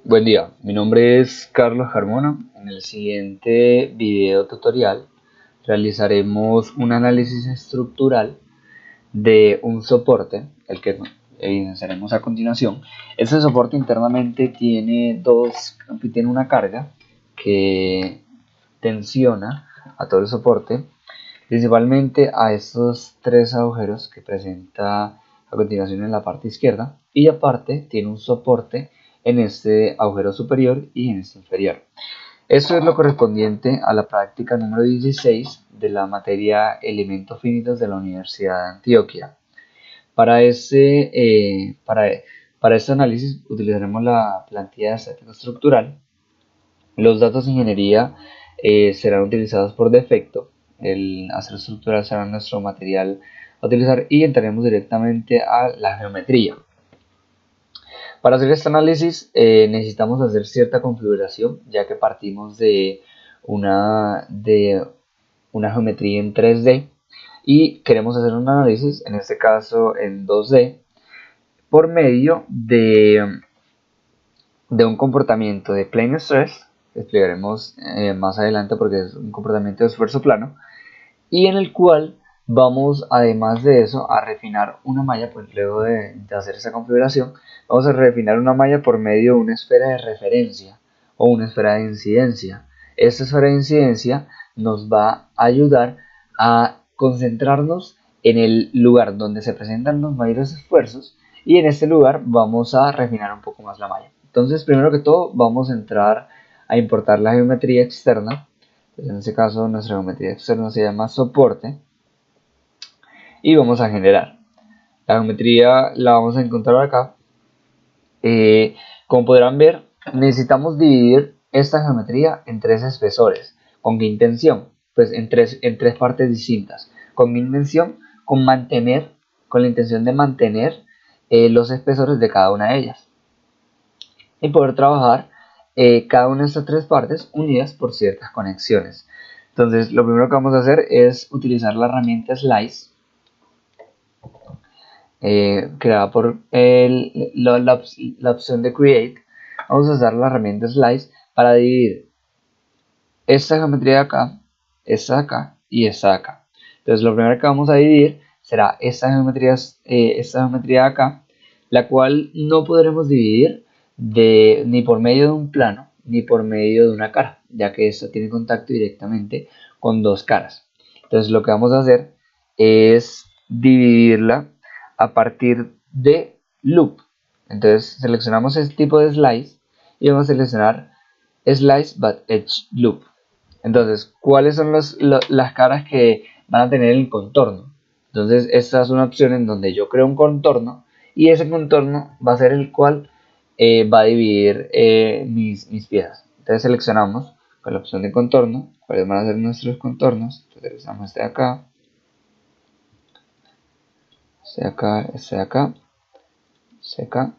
Buen día, mi nombre es Carlos Carmona. En el siguiente video tutorial realizaremos un análisis estructural de un soporte, el que evidenciaremos a continuación. Este soporte internamente tiene una carga que tensiona a todo el soporte, principalmente a estos tres agujeros que presenta a continuación en la parte izquierda, y aparte tiene un soporte en este agujero superior y en este inferior. Esto es lo correspondiente a la práctica número 16 de la materia Elementos Finitos de la Universidad de Antioquia. Para este análisis utilizaremos la plantilla de estática estructural. Los datos de ingeniería serán utilizados por defecto. El acero estructural será nuestro material a utilizar y entraremos directamente a la geometría. Para hacer este análisis necesitamos hacer cierta configuración, ya que partimos de una geometría en 3D y queremos hacer un análisis, en este caso en 2D, por medio de un comportamiento de plane stress, que explicaremos más adelante porque es un comportamiento de esfuerzo plano, y en el cual vamos, además de eso, a refinar una malla. Pues luego de hacer esa configuración, vamos a refinar una malla por medio de una esfera de referencia o una esfera de incidencia. Esta esfera de incidencia nos va a ayudar a concentrarnos en el lugar donde se presentan los mayores esfuerzos, y en este lugar vamos a refinar un poco más la malla. Entonces, primero que todo, vamos a entrar a importar la geometría externa. En este caso, nuestra geometría externa se llama soporte y vamos a generar. La geometría la vamos a encontrar acá. Como podrán ver, necesitamos dividir esta geometría en tres espesores. ¿Con qué intención? Pues en tres partes distintas. ¿Con qué intención? Con la intención de mantener los espesores de cada una de ellas y poder trabajar cada una de estas tres partes unidas por ciertas conexiones. Entonces, lo primero que vamos a hacer es utilizar la herramienta Slice, creada por la opción de Create. Vamos a usar la herramienta Slice para dividir esta geometría de acá, esta de acá y esta de acá. Entonces, lo primero que vamos a dividir será esta geometría de acá, la cual no podremos dividir ni por medio de un plano ni por medio de una cara, ya que esto tiene contacto directamente con dos caras. Entonces, lo que vamos a hacer es dividirla a partir de loop. Entonces, seleccionamos este tipo de slice y vamos a seleccionar slice but edge loop. Entonces, ¿cuáles son las caras que van a tener el contorno? Entonces, esta es una opción en donde yo creo un contorno y ese contorno va a ser el cual va a dividir mis piezas. Entonces, seleccionamos con la opción de contorno cuáles van a ser nuestros contornos. Entonces, seleccionamos este de acá, este de acá, este de acá, este de acá.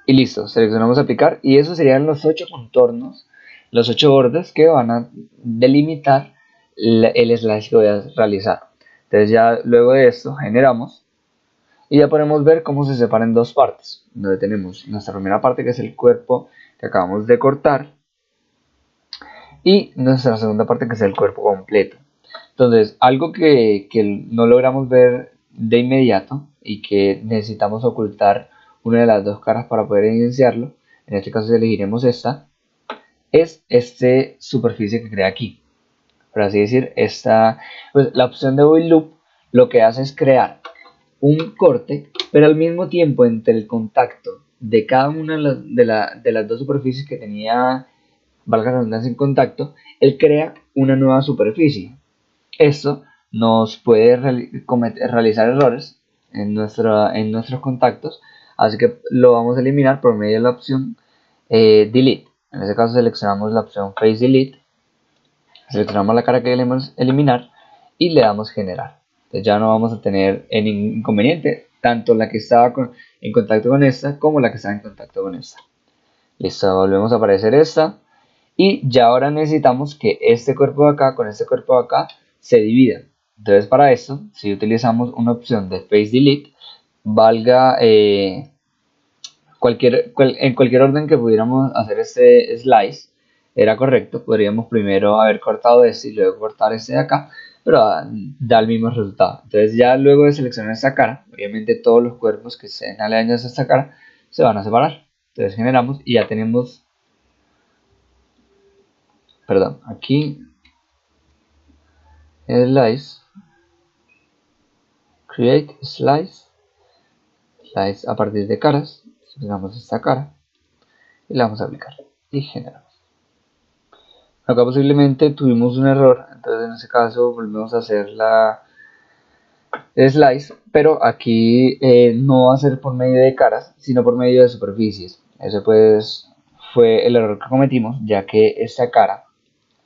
Y listo, seleccionamos aplicar y esos serían los 8 contornos, los 8 bordes que van a delimitar el slice que voy a realizar. Entonces ya luego de esto generamos y ya podemos ver cómo se separa en dos partes, donde tenemos nuestra primera parte, que es el cuerpo que acabamos de cortar, y nuestra segunda parte, que es el cuerpo completo. Entonces, algo que no logramos ver de inmediato y que necesitamos ocultar una de las dos caras para poder evidenciarlo, en este caso elegiremos esta, es esta superficie que crea aquí. Por así decir, pues, la opción de while loop lo que hace es crear un corte, pero al mismo tiempo entre el contacto de cada una de las dos superficies que tenía, valga la redundancia, en contacto, él crea una nueva superficie. Esto nos puede realizar errores en nuestros contactos, así que lo vamos a eliminar por medio de la opción Delete. En este caso seleccionamos la opción Face Delete, seleccionamos la cara que queremos eliminar y le damos Generar. Entonces ya no vamos a tener ningún inconveniente, tanto la que estaba en contacto con esta como la que estaba en contacto con esta. Listo, volvemos a aparecer esta. Y ya ahora necesitamos que este cuerpo de acá con este cuerpo de acá se dividan. Entonces, para esto, si utilizamos una opción de Face Delete, valga en cualquier orden que pudiéramos hacer este slice, era correcto. Podríamos primero haber cortado este y luego cortar este de acá, pero da el mismo resultado. Entonces ya luego de seleccionar esta cara, obviamente todos los cuerpos que estén aledaños a esta cara se van a separar. Entonces generamos y ya tenemos, perdón, aquí slice, create slice a partir de caras. Seleccionamos esta cara y la vamos a aplicar y generamos. Acá posiblemente tuvimos un error, entonces en este caso volvemos a hacer la slice, pero aquí no va a ser por medio de caras, sino por medio de superficies. Ese pues fue el error que cometimos, ya que esta cara,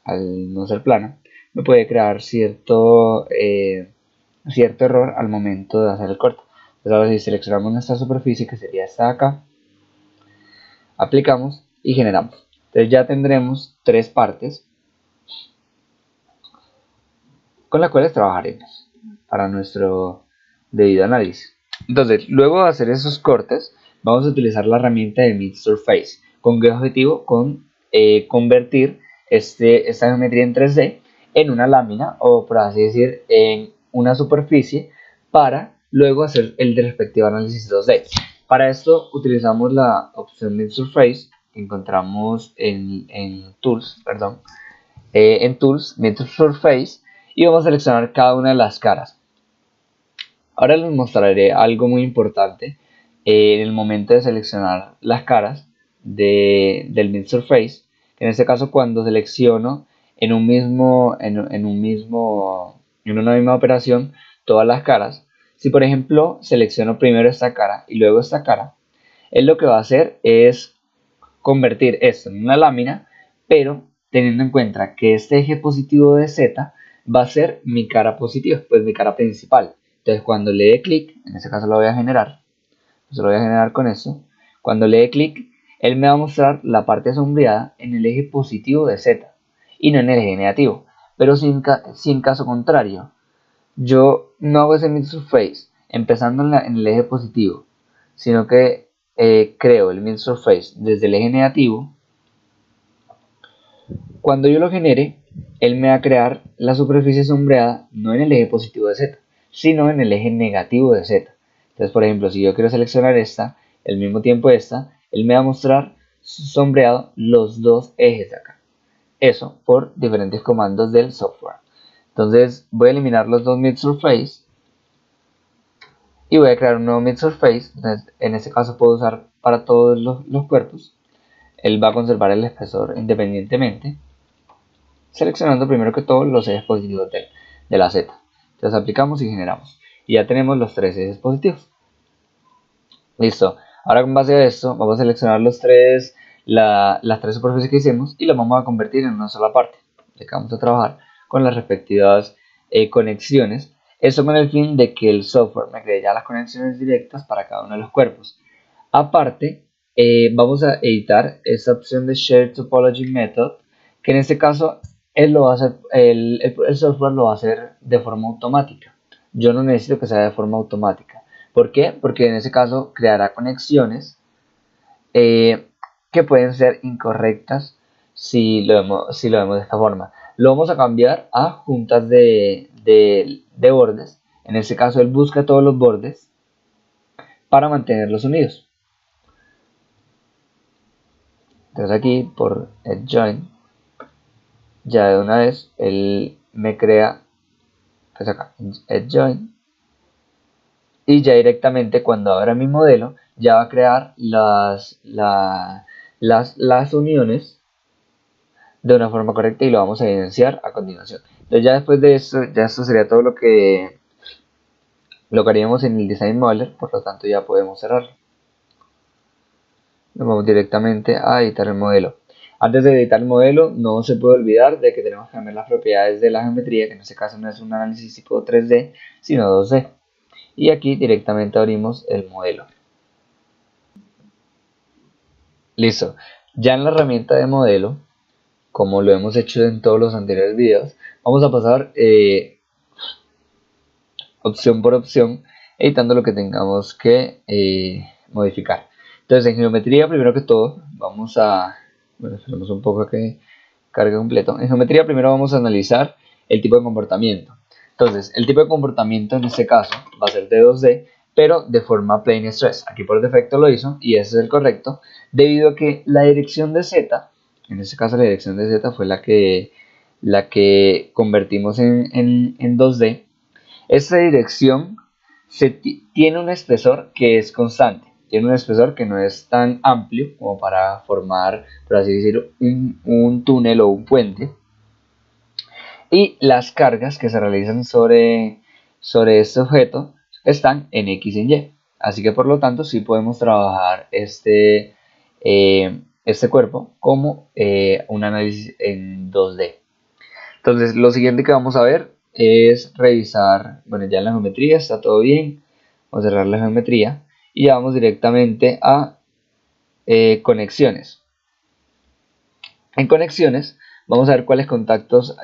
al no ser plana, me puede crear cierto error al momento de hacer el corte. Entonces ahora si seleccionamos nuestra superficie, que sería esta de acá, aplicamos y generamos. Entonces ya tendremos tres partes con las cuales trabajaremos para nuestro debido análisis. Entonces, luego de hacer esos cortes, vamos a utilizar la herramienta de Mid Surface. ¿Con qué objetivo? Con convertir esta geometría en 3D en una lámina, o por así decir, en una superficie, para luego hacer el respectivo análisis 2D. Para esto utilizamos la opción Mid Surface que encontramos en Tools, Mid Surface, y vamos a seleccionar cada una de las caras. Ahora les mostraré algo muy importante en el momento de seleccionar las caras del Mid Surface, que en este caso cuando selecciono en una misma operación todas las caras, si por ejemplo selecciono primero esta cara y luego esta cara, él lo que va a hacer es convertir esto en una lámina, pero teniendo en cuenta que este eje positivo de Z va a ser mi cara positiva, pues mi cara principal. Entonces cuando le dé clic, en este caso lo voy a generar, lo voy a generar con esto. Cuando le dé clic, él me va a mostrar la parte sombreada en el eje positivo de Z y no en el eje negativo. Pero si en caso contrario, yo no hago ese Mid Surface empezando en el eje positivo, sino que creo el Mid Surface desde el eje negativo, cuando yo lo genere, él me va a crear la superficie sombreada no en el eje positivo de Z, sino en el eje negativo de Z. Entonces, por ejemplo, si yo quiero seleccionar esta, al mismo tiempo esta, él me va a mostrar sombreado los dos ejes de acá. Eso por diferentes comandos del software. Entonces voy a eliminar los dos Mid Surface y voy a crear un nuevo Mid Surface. Entonces, en este caso puedo usar para todos los cuerpos. Él va a conservar el espesor independientemente, seleccionando primero que todo los ejes positivos de la Z. Entonces aplicamos y generamos. Y ya tenemos los tres ejes positivos. Listo. Ahora con base a esto vamos a seleccionar las tres superficies que hicimos y las vamos a convertir en una sola parte. Acá vamos a trabajar con las respectivas conexiones. Esto con el fin de que el software me cree ya las conexiones directas para cada uno de los cuerpos. Aparte, vamos a editar esta opción de Share Topology Method, que en este caso el software lo va a hacer de forma automática. Yo no necesito que sea de forma automática. ¿Por qué? Porque en ese caso creará conexiones que pueden ser incorrectas si lo vemos de esta forma. Lo vamos a cambiar a juntas de bordes. En este caso él busca todos los bordes para mantenerlos unidos. Entonces aquí por el join, ya de una vez él me crea, pues acá, el join, y ya directamente cuando abra mi modelo ya va a crear las uniones de una forma correcta y lo vamos a evidenciar a continuación. Entonces ya después de esto, ya esto sería todo lo que haríamos en el Design Modeler, por lo tanto ya podemos cerrarlo. Nos vamos directamente a editar el modelo. Antes de editar el modelo, no se puede olvidar de que tenemos que cambiar las propiedades de la geometría, que en este caso no es un análisis tipo 3D, sino 2D. Y aquí directamente abrimos el modelo. Listo. Ya en la herramienta de modelo, como lo hemos hecho en todos los anteriores videos, vamos a pasar opción por opción editando lo que tengamos que modificar. Entonces en geometría, primero que todo, vamos a, bueno, esperemos un poco a que cargue completo. En geometría primero vamos a analizar el tipo de comportamiento. Entonces el tipo de comportamiento en este caso va a ser de 2D, pero de forma plane stress. Aquí por defecto lo hizo y ese es el correcto, debido a que la dirección de Z, en este caso la dirección de Z fue la que convertimos en 2D. Esta dirección tiene un espesor que es constante, tiene un espesor que no es tan amplio como para formar, por así decirlo, un túnel o un puente. Y las cargas que se realizan sobre este objeto están en X y en Y. Así que por lo tanto sí podemos trabajar este cuerpo como un análisis en 2D. Entonces lo siguiente que vamos a ver es revisar, bueno, ya en la geometría está todo bien, vamos a cerrar la geometría y ya vamos directamente a conexiones. En conexiones vamos a ver cuáles contactos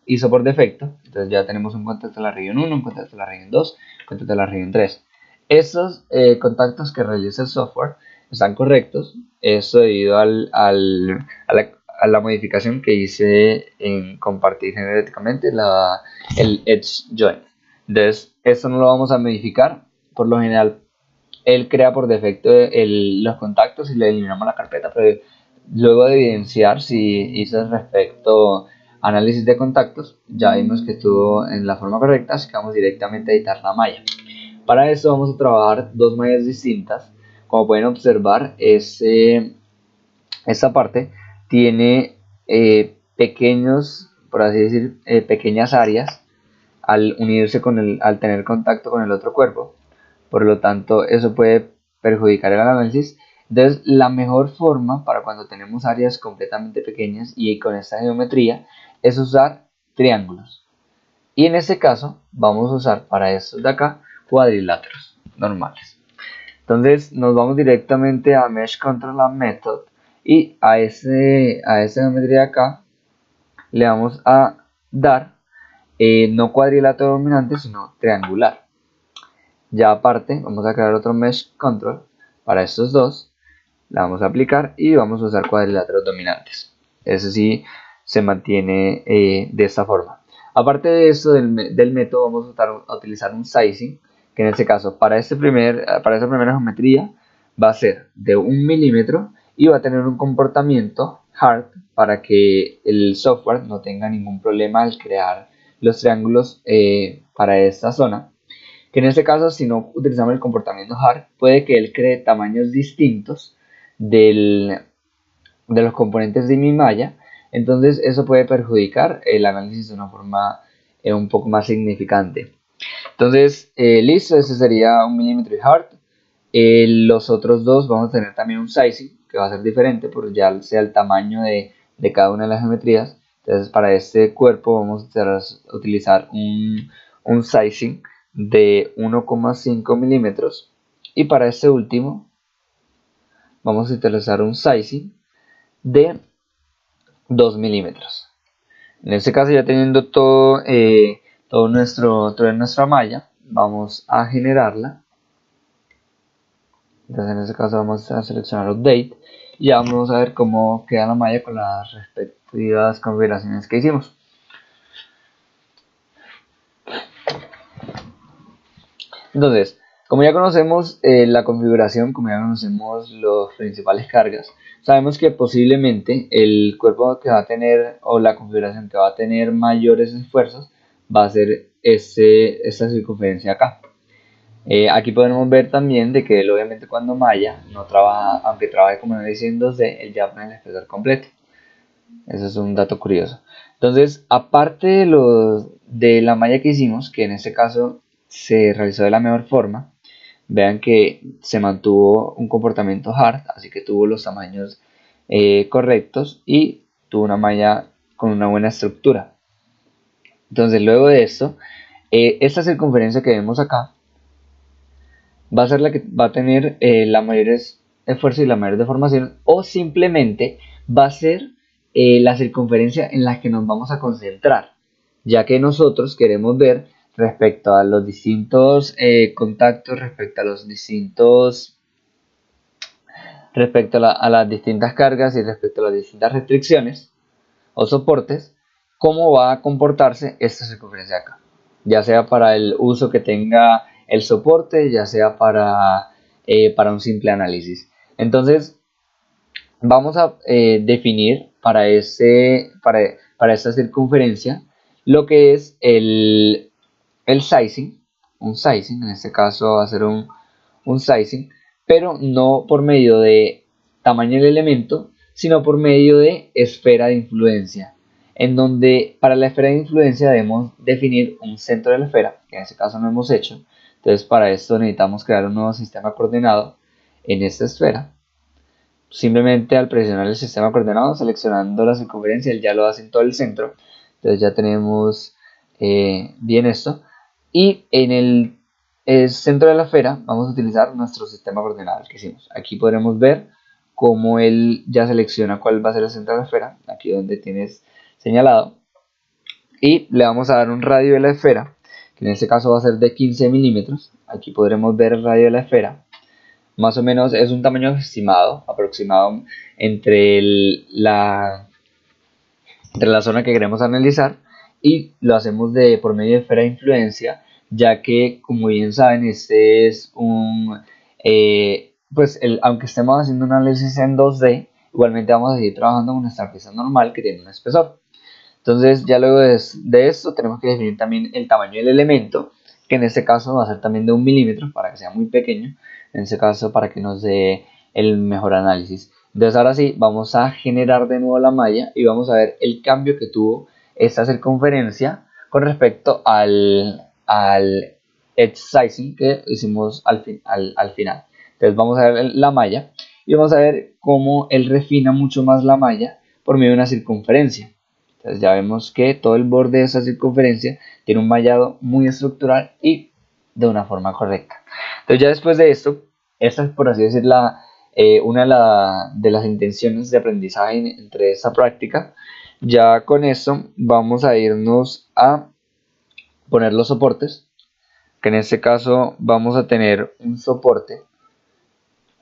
hizo por defecto. Entonces ya tenemos un contacto de la región 1, un contacto de la región 2, un contacto de la región 3. Estos contactos que realiza el software están correctos, esto debido a la modificación que hice en compartir genéticamente el Edge Join. Entonces esto no lo vamos a modificar, por lo general él crea por defecto los contactos y le eliminamos la carpeta, pero luego de evidenciar si hizo respecto análisis de contactos, ya vimos que estuvo en la forma correcta, así que vamos directamente a editar la malla. Para eso vamos a trabajar dos mallas distintas. Como pueden observar, esta parte tiene pequeños, por así decir, pequeñas áreas al unirse al tener contacto con el otro cuerpo. Por lo tanto, eso puede perjudicar el análisis. Entonces, la mejor forma para cuando tenemos áreas completamente pequeñas y con esta geometría es usar triángulos. Y en este caso, vamos a usar para estos de acá cuadriláteros normales. Entonces, nos vamos directamente a Mesh Control and Method y a esta geometría de acá le vamos a dar no cuadrilátero dominante, sino triangular. Ya aparte, vamos a crear otro Mesh Control para estos dos. La vamos a aplicar y vamos a usar cuadriláteros dominantes. Eso sí se mantiene de esta forma. Aparte de esto del método, vamos a utilizar un sizing, que en este caso para esta primera geometría va a ser de 1 milímetro y va a tener un comportamiento hard para que el software no tenga ningún problema al crear los triángulos para esta zona. Que en este caso, si no utilizamos el comportamiento hard, puede que él cree tamaños distintos de los componentes de mi malla. Entonces eso puede perjudicar el análisis de una forma un poco más significante. Entonces, listo, ese sería 1 milímetro y hard. Los otros dos vamos a tener también un sizing, que va a ser diferente, por ya sea el tamaño de cada una de las geometrías. Entonces, para este cuerpo vamos a utilizar un sizing de 1,5 milímetros. Y para este último, vamos a utilizar un sizing de 2 milímetros. En este caso, ya teniendo toda nuestra malla, vamos a generarla. Entonces en este caso vamos a seleccionar Update y ya vamos a ver cómo queda la malla con las respectivas configuraciones que hicimos. Entonces, como ya conocemos la configuración, como ya conocemos las principales cargas, sabemos que posiblemente el cuerpo que va a tener o la configuración que va a tener mayores esfuerzos va a ser esta circunferencia acá. Aquí podemos ver también de que él obviamente cuando malla no trabaja, aunque trabaje como análisis en 2D, él ya pone el espesor completo. Eso es un dato curioso. Entonces, aparte de la malla que hicimos, que en este caso se realizó de la mejor forma, vean que se mantuvo un comportamiento hard, así que tuvo los tamaños correctos y tuvo una malla con una buena estructura. Entonces, luego de esto, esta circunferencia que vemos acá va a ser la que va a tener la mayor esfuerzo y la mayor deformación, o simplemente va a ser la circunferencia en la que nos vamos a concentrar, ya que nosotros queremos ver respecto a los distintos contactos, respecto a las distintas cargas y respecto a las distintas restricciones o soportes, cómo va a comportarse esta circunferencia acá, ya sea para el uso que tenga el soporte, ya sea para un simple análisis. Entonces vamos a definir para esta circunferencia lo que es el sizing, un sizing, en este caso va a ser un sizing, pero no por medio de tamaño del elemento, sino por medio de esfera de influencia, en donde para la esfera de influencia debemos definir un centro de la esfera, que en este caso no hemos hecho. Entonces para esto necesitamos crear un nuevo sistema coordenado en esta esfera. Simplemente al presionar el sistema coordenado, seleccionando la circunferencia, él ya lo hace en todo el centro. Entonces ya tenemos bien esto. Y en el centro de la esfera vamos a utilizar nuestro sistema coordenado que hicimos. Aquí podremos ver cómo él ya selecciona cuál va a ser el centro de la esfera, aquí donde tienes señalado. Y le vamos a dar un radio de la esfera, que en este caso va a ser de 15 milímetros. Aquí podremos ver el radio de la esfera. Más o menos es un tamaño estimado, aproximado entre la zona que queremos analizar, y lo hacemos por medio de esfera de influencia, ya que, como bien saben, este es aunque estemos haciendo un análisis en 2D, igualmente vamos a seguir trabajando con nuestra pieza normal que tiene un espesor. Entonces ya luego de esto tenemos que definir también el tamaño del elemento, que en este caso va a ser también de 1 milímetro para que sea muy pequeño, en este caso para que nos dé el mejor análisis. Entonces ahora sí, vamos a generar de nuevo la malla y vamos a ver el cambio que tuvo esta circunferencia con respecto al edge sizing que hicimos al final. Entonces vamos a ver la malla y vamos a ver cómo él refina mucho más la malla por medio de una circunferencia. Entonces ya vemos que todo el borde de esa circunferencia tiene un mallado muy estructural y de una forma correcta. Entonces ya después de esto, esta es, por así decir, una de las intenciones de aprendizaje entre esta práctica. Ya con esto vamos a irnos a poner los soportes, que en este caso vamos a tener un soporte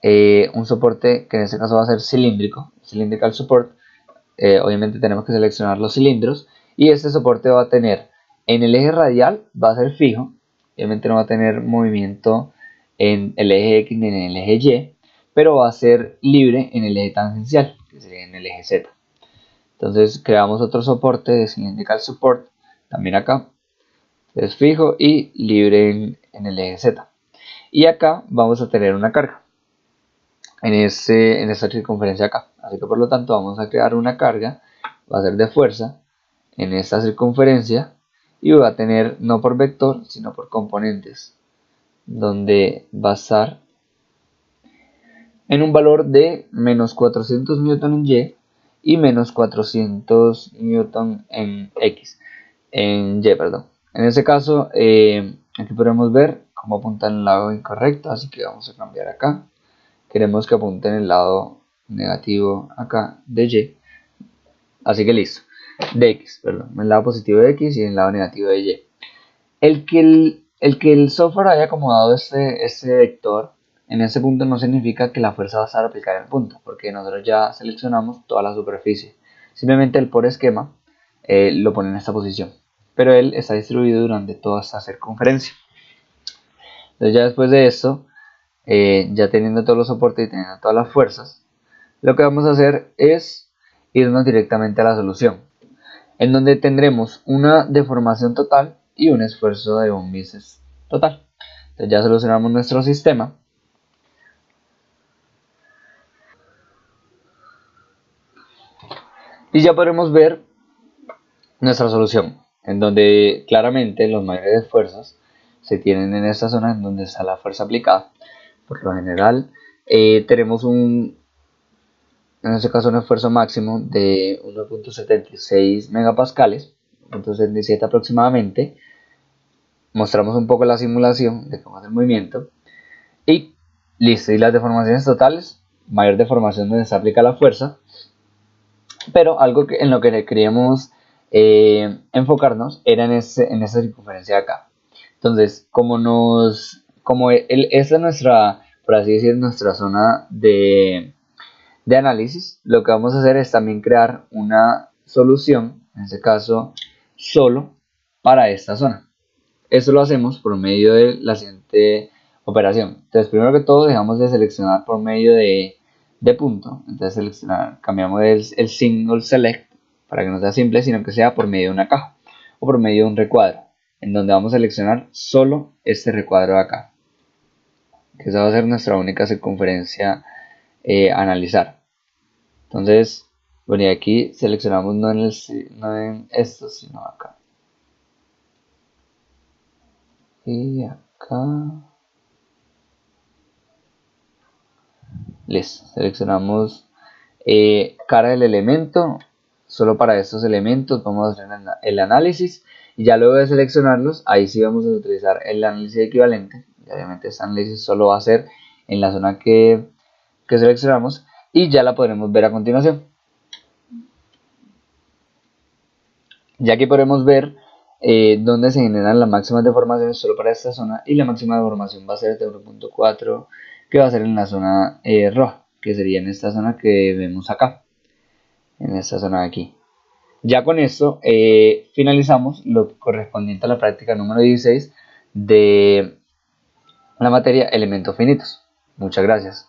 que en este caso va a ser cilíndrico, cylindrical support. Obviamente tenemos que seleccionar los cilindros y este soporte va a tener en el eje radial, va a ser fijo, obviamente no va a tener movimiento en el eje X ni en el eje Y, pero va a ser libre en el eje tangencial, que sería en el eje Z. Entonces creamos otro soporte de cylindrical support, también acá, es fijo y libre en el eje Z. Y acá vamos a tener una carga en esta circunferencia acá. Así que por lo tanto vamos a crear una carga, va a ser de fuerza en esta circunferencia y va a tener no por vector sino por componentes, donde va a estar en un valor de menos 400 newton en Y y menos 400 newton en X, en Y, perdón. En este caso, aquí podemos ver cómo apunta en el lado incorrecto, así que vamos a cambiar acá. Queremos que apunte en el lado negativo acá de Y, así que listo, de X, perdón, en el lado positivo de X y en el lado negativo de Y. El que el software haya acomodado este vector en ese punto no significa que la fuerza va a estar aplicada en el punto, porque nosotros ya seleccionamos toda la superficie. Simplemente él por esquema lo pone en esta posición, pero él está distribuido durante toda esta circunferencia. Entonces ya después de esto, ya teniendo todos los soportes y teniendo todas las fuerzas, lo que vamos a hacer es irnos directamente a la solución, en donde tendremos una deformación total y un esfuerzo de un Mises total. Entonces ya solucionamos nuestro sistema. Y ya podremos ver nuestra solución, en donde claramente los mayores esfuerzos se tienen en esta zona en donde está la fuerza aplicada. Por lo general tenemos en este caso un esfuerzo máximo de 1.76 megapascales, 1.77 aproximadamente. Mostramos un poco la simulación de cómo es el movimiento y listo. Y las deformaciones totales, mayor deformación donde se aplica la fuerza, pero algo en lo que queríamos enfocarnos era en esta circunferencia de acá. Entonces, esta es nuestra, por así decir, nuestra zona de análisis, lo que vamos a hacer es también crear una solución, en este caso, solo para esta zona. Esto lo hacemos por medio de la siguiente operación. Entonces, primero que todo, dejamos de seleccionar por medio de punto. Entonces, cambiamos el single select para que no sea simple, sino que sea por medio de una caja o por medio de un recuadro, en donde vamos a seleccionar solo este recuadro de acá, que esa va a ser nuestra única circunferencia a analizar. Entonces, bueno, y aquí seleccionamos no en esto, sino acá. Y acá. Listo, seleccionamos cara del elemento. Solo para estos elementos vamos a hacer el análisis. Y ya luego de seleccionarlos, ahí sí vamos a utilizar el análisis equivalente. Y obviamente este análisis solo va a ser en la zona que seleccionamos. Y ya la podremos ver a continuación. Ya que podremos ver dónde se generan las máximas deformaciones solo para esta zona. Y la máxima deformación va a ser de 1.4, que va a ser en la zona roja, que sería en esta zona que vemos acá, en esta zona de aquí. Ya con esto finalizamos lo correspondiente a la práctica número 16 de la materia elementos finitos. Muchas gracias.